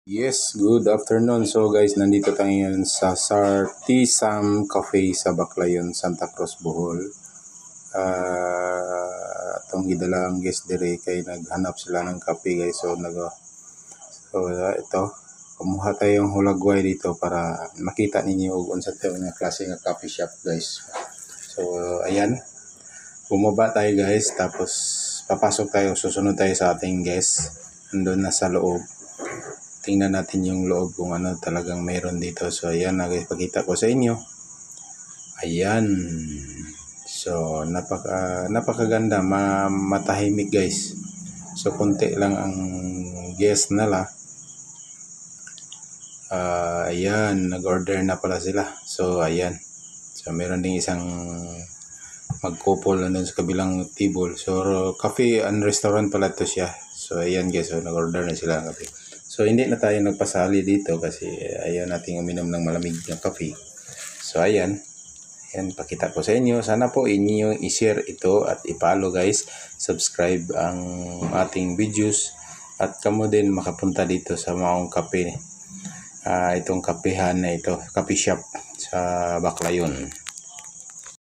Yes, good afternoon. So guys, nandito tayo ngayon sa Sartisam Cafe sa Baclayon, Santa Cruz, Bohol. Itong gidala ang guest dire kay naghanap sila ng kape guys. Ito, kumuha tayong hulagway dito para makita ninyo kung unsa tayo nga klase nga coffee shop guys. So ayan, bumaba tayo guys, tapos papasok tayo, susunod tayo sa ating guest. Andun na sa loob. Tingnan natin yung loob kung ano talagang meron dito. So ayan, nagpakita ko sa inyo. Ayan. So napakaganda, matahimik guys. So konti lang ang guest nala. Ayan, nag-order na pala sila. So ayan. So meron ding isang mag-couple na sa kabilang table. So cafe and restaurant pala to siya. So ayan guys, so nag-order na sila ng kape. So hindi na tayo nagpasali dito kasi ayaw nating uminom ng malamig na kape. So ayan, pakita ko sa inyo. Sana po inyo i-share ito at i-follow guys. Subscribe ang ating videos at kamo din makapunta dito sa Maong Kape. Itong kapehan na ito, coffee shop sa Baclayon.